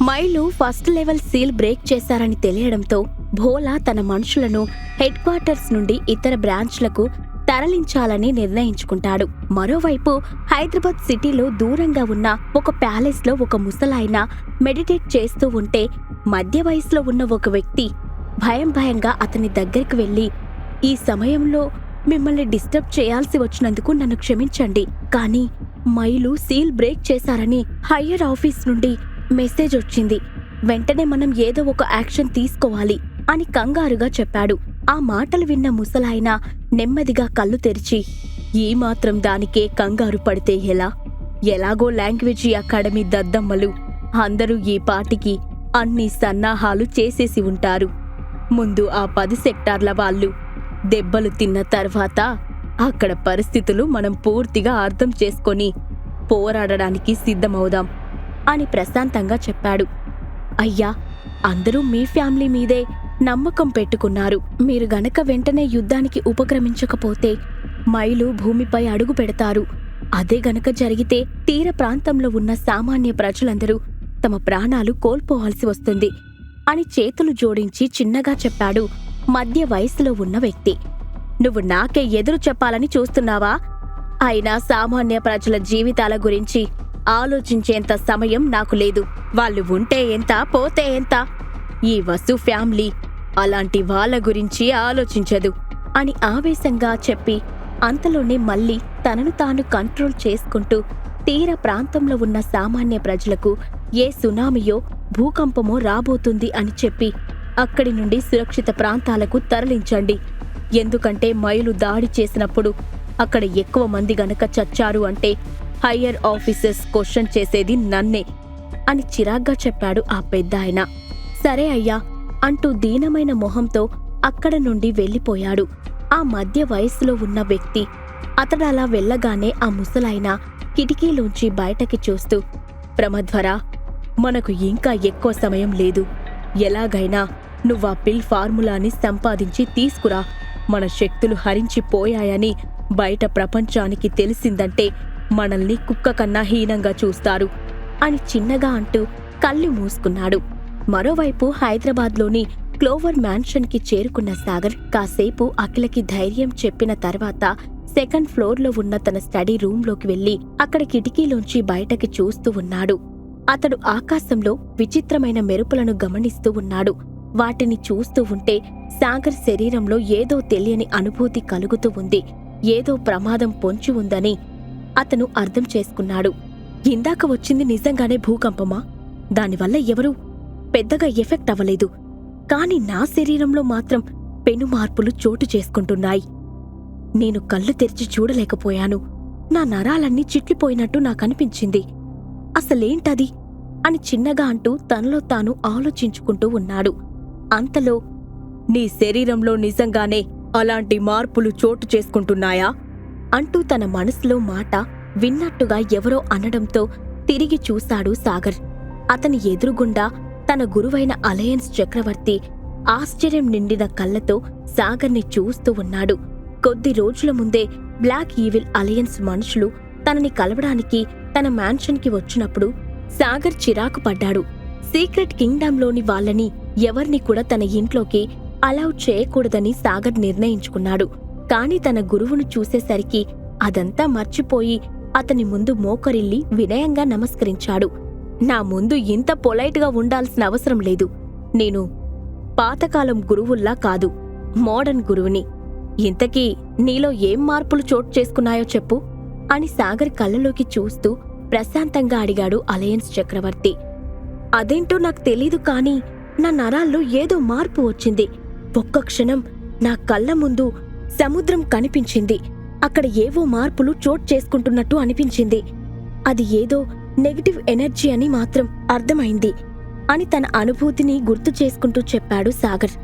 మైలు first level seal break చేశారని తెలియడంతో భోలా తన మనుషులను హెడ్ క్వార్టర్స్ నుండి ఇతర బ్రాంచ్లకు తరలించాలని నిర్ణయించుకుంటాడు. మరోవైపు హైదరాబాద్ సిటీలో దూరంగా ఉన్న ఒక ప్యాలెస్ లో ఒక ముసలాయన మెడిటేట్ చేస్తూ ఉంటే మధ్య వయసులో ఉన్న ఒక వ్యక్తి భయంగా అతని దగ్గరికి వెళ్లి, ఈ సమయంలో మిమ్మల్ని డిస్టర్బ్ చేయాల్సి వచ్చినందుకు నన్ను క్షమించండి, కానీ మైలు సీల్ బ్రేక్ చేశారని హయ్యర్ ఆఫీస్ నుండి మెసేజ్ వచ్చింది. వెంటనే మనం ఏదో ఒక యాక్షన్ తీసుకోవాలి అని కంగారుగా చెప్పాడు. ఆ మాటలు విన్న ముసలాయన నెమ్మదిగా కళ్ళు తెరిచి, ఈ మాత్రం దానికే కంగారు పడితే ఎలా? ఎలాగో లాంగ్వేజీ అకాడమీ దద్దమ్మలు అందరూ ఈ పాటికి అన్ని సన్నాహాలు చేసేసి ఉంటారు. ముందు ఆ 10 సెక్టార్ల వాళ్ళు దెబ్బలు తిన్న తర్వాత అక్కడ పరిస్థితులు మనం పూర్తిగా అర్థం చేసుకొని పోరాడడానికి సిద్ధమవుదాం అని ప్రశాంతంగా చెప్పాడు. అయ్యా, అందరూ మీ ఫ్యామిలీ మీదే నమ్మకం పెట్టుకున్నారు. మీరు గనక వెంటనే యుద్ధానికి ఉపక్రమించకపోతే మైలు భూమిపై అడుగు పెడతారు. అదే గనక జరిగితే తీర ప్రాంతంలో ఉన్న సామాన్య ప్రజలందరూ తమ ప్రాణాలు కోల్పోవాల్సి వస్తుంది అని చేతులు జోడించి చిన్నగా చెప్పాడు మధ్య వయసులో ఉన్న వ్యక్తి. నువ్వు నాకే ఎదురు చెప్పాలని చూస్తున్నావా? అయినా సామాన్య ప్రజల జీవితాల గురించి ఆలోచించేంత సమయం నాకు లేదు. వాళ్ళు ఉంటే ఎంత, పోతే ఎంత? ఈ వసు ఫ్యామిలీ అలాంటి వాళ్ళ గురించి ఆలోచించదు అని ఆవేశంగా చెప్పి అంతలోనే మళ్ళీ తనను తాను కంట్రోల్ చేసుకుంటూ తీర ప్రాంతంలో ఉన్న సామాన్య ప్రజలకు ఏ సునామీయో భూకంపమో రాబోతుంది అని చెప్పి అక్కడి నుండి సురక్షిత ప్రాంతాలకు తరలించండి. ఎందుకంటే మైలు దాడి చేసినప్పుడు అక్కడ ఎక్కువ మంది గనక చచ్చారు అంటే హయ్యర్ ఆఫీసర్స్ క్వశ్చన్ చేసేది నన్నే అని చిరాగ్గా చెప్పాడు ఆ పెద్దాయన. సరే అయ్యా అంటూ దీనమైన మొహంతో అక్కడ నుండి వెళ్ళిపోయాడు ఆ మధ్య వయస్సులో ఉన్న వ్యక్తి. అతడలా వెళ్ళగానే ఆ ముసలాయన కిటికీలోంచి బయటకి చూస్తూ, ప్రమధ్వర, మనకు ఇంకా ఎక్కువ సమయం లేదు. ఎలాగైనా నువ్వా పిల్ ఫార్ములాని సంపాదించి తీసుకురా. మన శక్తులు హరించిపోయాయని బయట ప్రపంచానికి తెలిసిందంటే మనల్ని కుక్క కన్నా హీనంగా చూస్తారు అని చిన్నగా అంటూ కళ్ళు మూసుకున్నాడు. మరోవైపు హైదరాబాద్లోని క్లోవర్ మ్యాన్షన్ కి చేరుకున్న సాగర్ కాసేపు అఖిలకి ధైర్యం చెప్పిన తర్వాత సెకండ్ ఫ్లోర్లో ఉన్న తన స్టడీ రూంలోకి వెళ్లి అక్కడ కిటికీలోంచి బయటకి చూస్తూ ఉన్నాడు. అతడు ఆకాశంలో విచిత్రమైన మెరుపులను గమనిస్తూ ఉన్నాడు. వాటిని చూస్తూ ఉంటే సాగర్ శరీరంలో ఏదో తెలియని అనుభూతి కలుగుతూ ఉంది. ఏదో ప్రమాదం పొంచి ఉందని అతను అర్థం చేసుకున్నాడు. ఇందాక వచ్చింది నిజంగానే భూకంపమా? దానివల్ల ఎవరూ పెద్దగా ఎఫెక్ట్ అవ్వలేదు, కాని నా శరీరంలో మాత్రం పెను మార్పులు చోటు చేసుకుంటున్నాయి. నేను కళ్ళు తెరిచి చూడలేకపోయాను. నా నరాలన్నీ చిట్లిపోయినట్టు నాకనిపించింది. అసలేంటది అని చిన్నగా అంటూ తనలో తాను ఆలోచించుకుంటూ ఉన్నాడు. అంతలో, నీ శరీరంలో నిజంగానే అలాంటి మార్పులు చోటు చేసుకుంటున్నాయా అంటూ తన మనసులో మాట విన్నట్టుగా ఎవరో అనడంతో తిరిగి చూశాడు సాగర్. అతని ఎదురుగుండా తన గురువైన అలయన్స్ చక్రవర్తి ఆశ్చర్యం నిండిన కళ్ళతో సాగర్ని చూస్తూ ఉన్నాడు. కొద్ది రోజుల ముందే బ్లాక్ ఈవిల్ అలయన్స్ మనుషులు తనని కలవడానికి తన మ్యాన్షన్కి వచ్చినప్పుడు సాగర్ చిరాకు పడ్డాడు. సీక్రెట్ కింగ్డమ్లోని వాళ్ళని ఎవర్ని కూడా తన ఇంట్లోకి అలౌ చేయకూడదని సాగర్ నిర్ణయించుకున్నాడు. కాని తన గురువును చూసేసరికి అదంతా మర్చిపోయి అతని ముందు మోకరిల్లి వినయంగా నమస్కరించాడు. నా ముందు ఇంత పొలైట్గా ఉండాల్సిన అవసరం లేదు. నేను పాతకాలం గురువుల్లా కాదు, మోడర్న్ గురువుని. ఇంతకీ నీలో ఏం మార్పులు చోటు చేసుకున్నాయో చెప్పు అని సాగర్ కళ్ళలోకి చూస్తూ ప్రశాంతంగా అడిగాడు అలయన్స్ చక్రవర్తి. అదేంటో నాకు తెలీదు, కాని నా నరాల్లో ఏదో మార్పు వచ్చింది. ఒక్క క్షణం నా కళ్ళ ముందు సముద్రం కనిపించింది. అక్కడ ఏవో మార్పులు చోటు చేసుకుంటున్నట్టు అనిపించింది. అది ఏదో నెగటివ్ ఎనర్జీ అని మాత్రం అర్థమైంది అని తన అనుభూతిని గుర్తు చేసుకుంటూ చెప్పాడు సాగర్.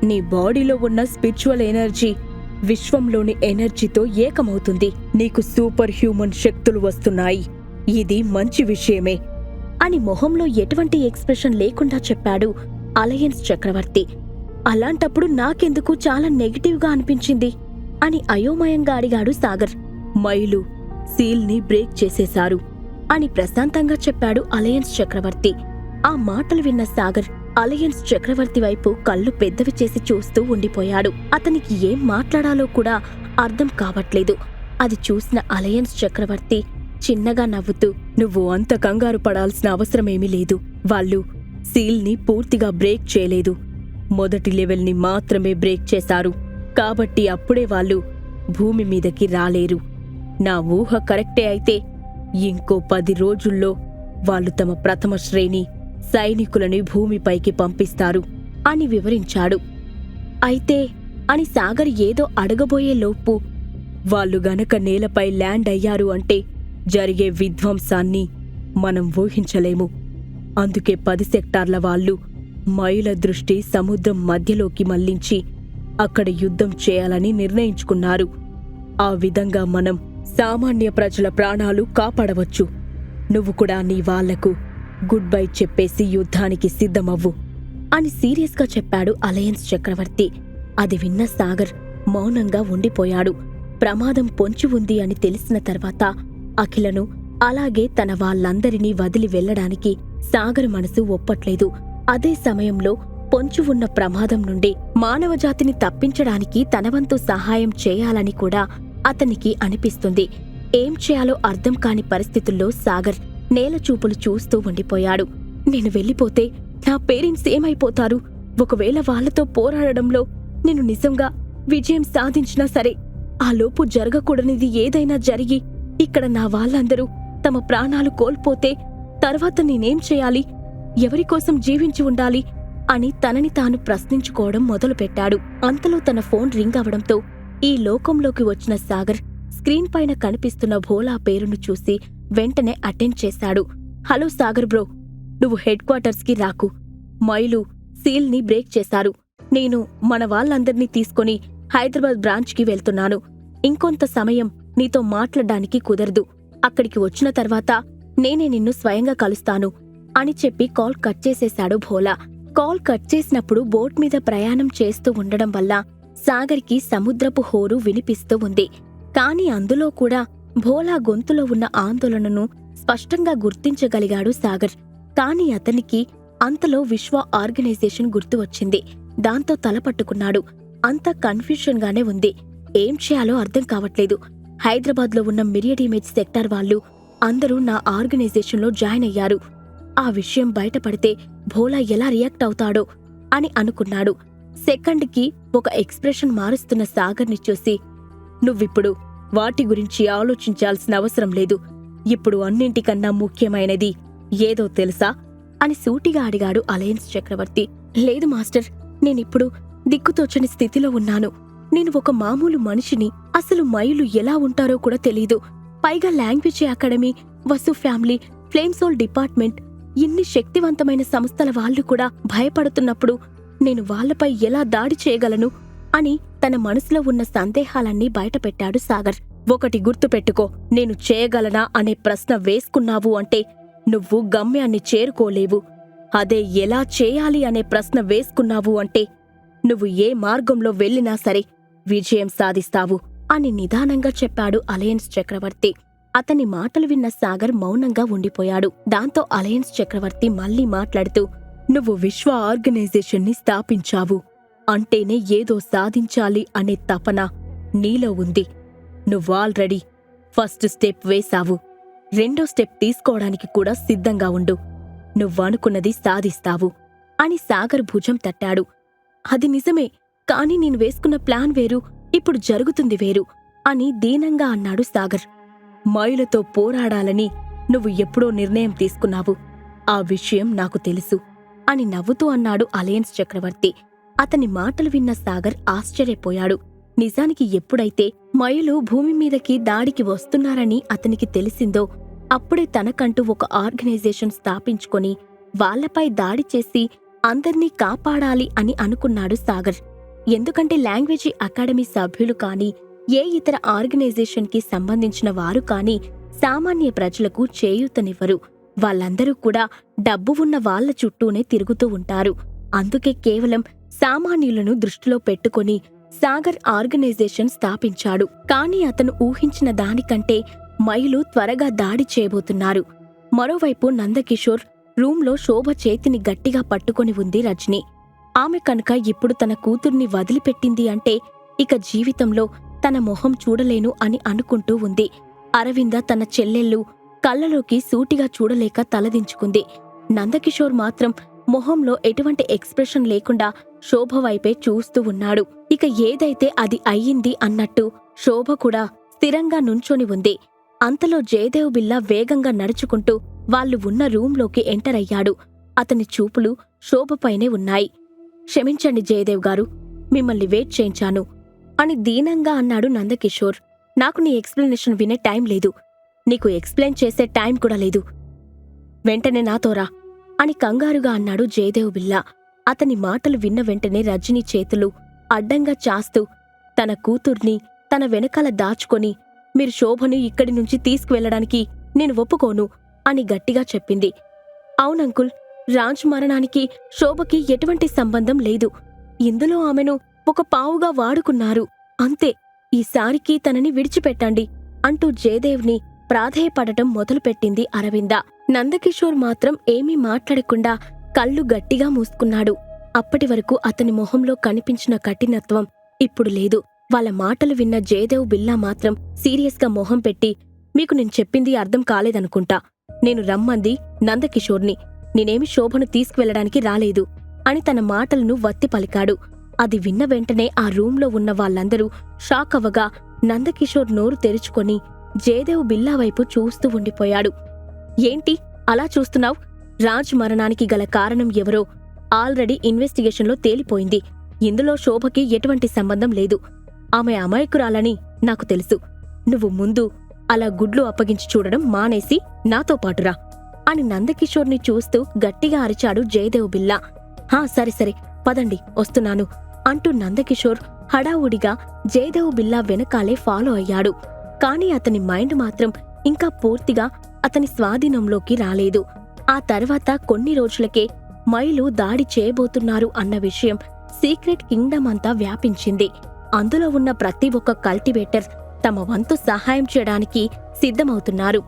నీ బాడీలో ఉన్న స్పిరిచువల్ ఎనర్జీ విశ్వంలోని ఎనర్జీతో ఏకమవుతుంది. నీకు సూపర్ హ్యూమన్ శక్తులు వస్తున్నాయి. ఇది మంచి విషయమే అని మొహంలో ఎటువంటి ఎక్స్ప్రెషన్ లేకుండా చెప్పాడు అలయన్స్ చక్రవర్తి. అలాంటప్పుడు నాకెందుకు చాలా నెగటివ్గా అనిపించింది అని అయోమయంగా అడిగాడు సాగర్. మైలు సీల్ని బ్రేక్ చేసేశారు. అని ప్రశాంతంగా చెప్పాడు అలయన్స్ చక్రవర్తి. ఆ మాటలు విన్న సాగర్ అలయన్స్ చక్రవర్తి వైపు కళ్ళు పెద్దవి చేసి చూస్తూ ఉండిపోయాడు. అతనికి ఏం మాట్లాడాలో కూడా అర్థం కావట్లేదు. అది చూసిన అలయన్స్ చక్రవర్తి చిన్నగా నవ్వుతూ, నువ్వు అంత కంగారు పడాల్సిన అవసరమేమీ లేదు. వాళ్ళు సీల్ని పూర్తిగా బ్రేక్ చేయలేదు, మొదటి లెవెల్ని మాత్రమే బ్రేక్ చేశారు. కాబట్టి అప్పుడే వాళ్ళు భూమి మీదకి రాలేరు. నా ఊహ కరెక్టే అయితే ఇంకో 10 రోజుల్లో వాళ్ళు తమ ప్రథమ శ్రేణి సైనికులని భూమిపైకి పంపిస్తారు అని వివరించాడు. అయితే అని సాగర్ ఏదో అడగబోయే లోపు, వాళ్ళు గనక నేలపై ల్యాండ్ అయ్యారు అంటే జరిగే విధ్వంసాన్ని మనం ఊహించలేము. అందుకే 10 సెక్టార్ల వాళ్ళు మైల దృష్టి సముద్రం మధ్యలోకి మళ్లించి అక్కడ యుద్ధం చేయాలని నిర్ణయించుకున్నారు. ఆ విధంగా మనం సామాన్య ప్రజల ప్రాణాలు కాపాడవచ్చు. నువ్వు కూడా నీ వాళ్లకు గుడ్ బై చెప్పేసి యుద్ధానికి సిద్ధమవ్వు అని సీరియస్గా చెప్పాడు అలయన్స్ చక్రవర్తి. అది విన్న సాగర్ మౌనంగా ఉండిపోయాడు. ప్రమాదం పొంచి ఉంది అని తెలిసిన తర్వాత అఖిలను అలాగే తన వాళ్ళందరినీ వదిలి వెళ్లడానికి సాగర్ మనసు ఒప్పట్లేదు. అదే సమయంలో పొంచి ఉన్న ప్రమాదం నుండి మానవజాతిని తప్పించడానికి తనవంతు సహాయం చేయాలని కూడా అతనికి అనిపిస్తుంది. ఏం చేయాలో అర్థం కాని పరిస్థితుల్లో సాగర్ నేలచూపులు చూస్తూ ఉండిపోయాడు. నేను వెళ్ళిపోతే నా పేరెంట్స్ ఏమైపోతారు? ఒకవేళ వాళ్లతో పోరాడడంలో నేను నిజంగా విజయం సాధించినా సరే, ఆ లోపు జరగకూడనిది ఏదైనా జరిగి ఇక్కడ నా వాళ్ళందరూ తమ ప్రాణాలు కోల్పోతే తర్వాత నేనేం చేయాలి? ఎవరికోసం జీవించి ఉండాలి అని తనని తాను ప్రశ్నించుకోవడం మొదలుపెట్టాడు. అంతలో తన ఫోన్ రింగ్ అవడంతో ఈ లోకంలోకి వచ్చిన సాగర్ స్క్రీన్ పైన కనిపిస్తున్న భోలా పేరును చూసి వెంటనే అటెండ్ చేశాడు. హలో సాగర్ బ్రో, నువ్వు హెడ్ క్వార్టర్స్కి రాకు. మైలు సీల్ని బ్రేక్ చేశారు. నేను మన వాళ్ళందర్నీ తీసుకుని హైదరాబాద్ బ్రాంచ్కి వెళ్తున్నాను. ఇంకొంత సమయం నీతో మాట్లాడడానికి కుదరదు. అక్కడికి వచ్చిన తర్వాత నేనే నిన్ను స్వయంగా కలుస్తాను అని చెప్పి కాల్ కట్ చేసేశాడు భోలా. కాల్ కట్ చేసినప్పుడు బోట్ మీద ప్రయాణం చేస్తూ ఉండడం వల్ల సాగర్కి సముద్రపు హోరు వినిపిస్తూ ఉంది. కాని అందులో కూడా భోలా గొంతులో ఉన్న ఆందోళనను స్పష్టంగా గుర్తించగలిగాడు సాగర్. కాని అతనికి అంతలో విశ్వ ఆర్గనైజేషన్ గుర్తు వచ్చింది. దాంతో తలపట్టుకున్నాడు. అంతా కన్ఫ్యూషన్ గానే ఉంది. ఏం చేయాలో అర్థం కావట్లేదు. హైదరాబాద్లో ఉన్న మిరియడ్ ఇమేజ్ సెక్టార్ వాళ్ళు అందరూ నా ఆర్గనైజేషన్లో జాయిన్ అయ్యారు. ఆ విషయం బయటపడితే భోలా ఎలా రియాక్ట్ అవుతాడో అని అనుకున్నాడు. సెకండ్కి ఒక ఎక్స్ప్రెషన్ మారుస్తున్న సాగర్ని చూసి, నువ్విప్పుడు వాటి గురించి ఆలోచించాల్సిన అవసరం లేదు. ఇప్పుడు అన్నింటికన్నా ముఖ్యమైనది ఏదో తెలుసా అని సూటిగా అడిగాడు అలయన్స్ చక్రవర్తి. లేదు మాస్టర్, నేనిప్పుడు దిక్కుతోచని స్థితిలో ఉన్నాను. నేను ఒక మామూలు మనిషిని. అసలు మైలు ఎలా ఉంటారో కూడా తెలీదు. పైగా లాంగ్వేజ్ అకాడమీ, వసు ఫ్యామిలీ, ఫ్లేమ్సోల్ డిపార్ట్మెంట్, ఇన్ని శక్తివంతమైన సంస్థల వాళ్ళు కూడా భయపడుతున్నప్పుడు నేను వాళ్లపై ఎలా దాడి చేయగలను అని తన మనసులో ఉన్న సందేహాలన్నీ బయటపెట్టాడు సాగర్. ఒకటి గుర్తుపెట్టుకో, నేను చేయగలనా అనే ప్రశ్న వేసుకున్నావు అంటే నువ్వు గమ్యాన్ని చేరుకోలేవు. అదే ఎలా చేయాలి అనే ప్రశ్న వేసుకున్నావు అంటే నువ్వు ఏ మార్గంలో వెళ్ళినా సరే విజయం సాధిస్తావు అని నిదానంగా చెప్పాడు అలయన్స్ చక్రవర్తి. అతని మాటలు విన్న సాగర్ మౌనంగా ఉండిపోయాడు. దాంతో అలయన్స్ చక్రవర్తి మళ్లీ మాట్లాడుతూ, నువ్వు విశ్వ ఆర్గనైజేషన్ని స్థాపించావు అంటేనే ఏదో సాధించాలి అనే తపన నీలో ఉంది. నువ్వు ఆల్రెడీ ఫస్ట్ స్టెప్ వేశావు. రెండో స్టెప్ తీసుకోవడానికి కూడా సిద్ధంగా ఉండు. నువ్వనుకున్నది సాధిస్తావు అని సాగర్ భుజం తట్టాడు. అది నిజమే, కాని నేను వేసుకున్న ప్లాన్ వేరు, ఇప్పుడు జరుగుతుంది వేరు అని దీనంగా అన్నాడు సాగర్. మైలుతో పోరాడాలని నువ్వు ఎప్పుడో నిర్ణయం తీసుకున్నావు. ఆ విషయం నాకు తెలుసు అని నవ్వుతూ అన్నాడు అలయన్స్ చక్రవర్తి. అతని మాటలు విన్న సాగర్ ఆశ్చర్యపోయాడు. నిజానికి ఎప్పుడైతే మైలు భూమి మీదకి దాడికి వస్తున్నారని అతనికి తెలిసిందో అప్పుడే తనకంటూ ఒక ఆర్గనైజేషన్ స్థాపించుకొని వాళ్లపై దాడి చేసి అందర్నీ కాపాడాలి అని అనుకున్నాడు సాగర్. ఎందుకంటే లాంగ్వేజ్ అకాడమీ సభ్యులు కానీ, ఏ ఇతర ఆర్గనైజేషన్కి సంబంధించిన వారు కానీ సామాన్య ప్రజలకు చేయూతనివ్వరు. వాళ్ళందరూ కూడా డబ్బు ఉన్న వాళ్ల చుట్టూనే తిరుగుతూ ఉంటారు. అందుకే కేవలం సామాన్యులను దృష్టిలో పెట్టుకుని సాగర్ ఆర్గనైజేషన్ స్థాపించాడు. కాని అతను ఊహించిన దానికంటే మైలు త్వరగా దాడి చేయబోతున్నారు. మరోవైపు నందకిషోర్ రూంలో శోభ చేతిని గట్టిగా పట్టుకొని ఉంది రజని. ఆమె కనుక ఇప్పుడు తన కూతుర్ని వదిలిపెట్టింది అంటే ఇక జీవితంలో తన మొహం చూడలేను అని అనుకుంటూ ఉంది. అరవింద తన చెల్లెళ్ళు కళ్ళలోకి సూటిగా చూడలేక తలదించుకుంది. నందకిషోర్ మాత్రం మొహంలో ఎటువంటి ఎక్స్ప్రెషన్ లేకుండా శోభ వైపే చూస్తూ ఉన్నాడు. ఇక ఏదైతే అది అయ్యింది అన్నట్టు శోభ కూడా స్థిరంగా నుంచొని ఉంది. అంతలో జయదేవ్ బిళ్ళ వేగంగా నడుచుకుంటూ వాళ్ళు ఉన్న రూంలోకి ఎంటర్ అయ్యాడు. అతని చూపులు శోభపైనే ఉన్నాయి. క్షమించండి జయదేవ్ గారు, మిమ్మల్ని వెయిట్ చేయించాను అని దీనంగా అన్నాడు నందకిషోర్. నాకు నీ ఎక్స్ప్లెనేషన్ వినే టైం లేదు, నీకు ఎక్స్ప్లెయిన్ చేసే టైం కూడా లేదు, వెంటనే నాతోరా అని కంగారుగా అన్నాడు జయదేవ్ బిళ్ళ. అతని మాటలు విన్న వెంటనే రజని చేతులు అడ్డంగా చాస్తూ తన కూతుర్ని తన వెనకాల దాచుకొని, మీరు శోభను ఇక్కడి నుంచి తీసుకువెళ్లడానికి నేను ఒప్పుకోను అని గట్టిగా చెప్పింది. అవునంకుల్, రాజ్ మరణానికి శోభకి ఎటువంటి సంబంధం లేదు. ఇందులో ఆమెను ఒక పావుగా వాడుకున్నారు అంతే. ఈసారికి తనని విడిచిపెట్టండి అంటూ జయదేవ్ని ప్రాధేయపడటం మొదలుపెట్టింది అరవింద. నందకిషోర్ మాత్రం ఏమీ మాట్లాడకుండా కళ్ళు గట్టిగా మూసుకున్నాడు. అప్పటివరకు అతని మొహంలో కనిపించిన కఠినత్వం ఇప్పుడు లేదు. వాళ్ళ మాటలు విన్న జయదేవ్ బిళ్ళా మాత్రం సీరియస్గా మొహం పెట్టి, మీకు నేను చెప్పింది అర్థం కాలేదనుకుంటా. నేను రమ్మంది నందకిషోర్ని, నేనేమి శోభను తీసుకువెళ్లడానికి రాలేదు అని తన మాటలను వత్తి పలికాడు. అది విన్న వెంటనే ఆ రూంలో ఉన్న వాళ్ళందరూ షాక్ అవ్వగా నందకిషోర్ నోరు తెరుచుకొని జయదేవ్ బిళ్ళా వైపు చూస్తూ ఉండిపోయాడు. ఏంటి అలా చూస్తున్నావ్? రాజ్ మరణానికి గల కారణం ఎవరో ఆల్రెడీ ఇన్వెస్టిగేషన్లో తేలిపోయింది. ఇందులో శోభకి ఎటువంటి సంబంధం లేదు. ఆమె అమాయకురాలని నాకు తెలుసు. నువ్వు ముందు అలా గుడ్లు అప్పగించి చూడడం మానేసి నాతో పాటురా అని నందకిషోర్ని చూస్తూ గట్టిగా అరిచాడు జయదేవ్ బిళ్ళా. హా సరే సరే పదండి, వస్తున్నాను అంటూ నందకిషోర్ హడావుడిగా జయదేవ్ బిళ్ళా వెనకాలే ఫాలో అయ్యాడు. కాని అతని మైండ్ మాత్రం ఇంకా పూర్తిగా అతని స్వాధీనంలోకి రాలేదు. ఆ తర్వాత కొన్ని రోజులకే మైలు దాడి చేయబోతున్నారు అన్న విషయం సీక్రెట్ కింగ్డమ్ అంతా వ్యాపించింది. అందులో ఉన్న ప్రతి ఒక్క కల్టివేటర్ తమ వంతు సహాయం చేయడానికి సిద్ధమవుతున్నారు.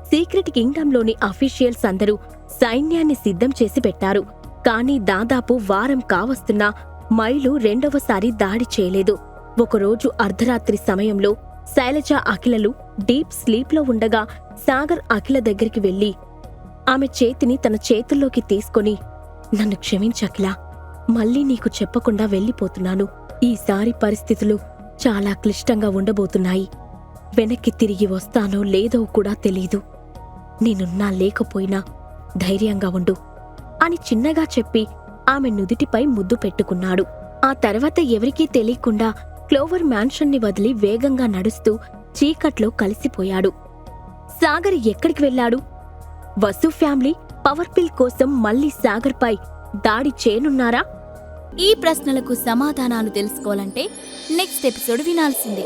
సీక్రెట్ కింగ్డమ్లోని అఫీషియల్స్ అందరూ సైన్యాన్ని సిద్ధం చేసి పెట్టారు. కానీ దాదాపు వారం కావస్తున్నా మైలు రెండవసారి దాడి చేయలేదు. ఒకరోజు అర్ధరాత్రి సమయంలో శైలజ అఖిలలు డీప్ స్లీప్లో ఉండగా సాగర్ అఖిల దగ్గరికి వెళ్లి ఆమె చేతిని తన చేతుల్లోకి తీసుకొని, నన్ను క్షమించఖిల, మళ్ళీ నీకు చెప్పకుండా వెళ్ళిపోతున్నాను. ఈసారి పరిస్థితులు చాలా క్లిష్టంగా ఉండబోతున్నాయి. వెనక్కి తిరిగి వస్తానో లేదో కూడా తెలీదు. నేనున్నా లేకపోయినా ధైర్యంగా ఉండు అని చిన్నగా చెప్పి ఆమె నుదిటిపై ముద్దు పెట్టుకున్నాడు. ఆ తర్వాత ఎవరికీ తెలియకుండా క్లోవర్ మ్యాన్షన్ని వదిలి వేగంగా నడుస్తూ చీకట్లో కలిసిపోయాడు. సాగర్ ఎక్కడికి వెళ్లాడు? వసు ఫ్యామిలీ పవర్ పిల్ కోసం మళ్లీ సాగర్పై దాడి చేయనున్నారా? ఈ ప్రశ్నలకు సమాధానాలు తెలుసుకోవాలంటే నెక్స్ట్ ఎపిసోడ్ వినాల్సిందే.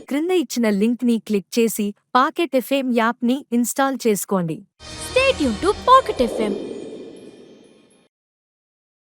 క్రింద ఇచ్చిన లింక్ ని క్లిక్ చేసి పాకెట్ ఎఫ్ఎం యాప్ ని ఇన్స్టాల్ చేసుకోండి. Stay tune to pocket FM.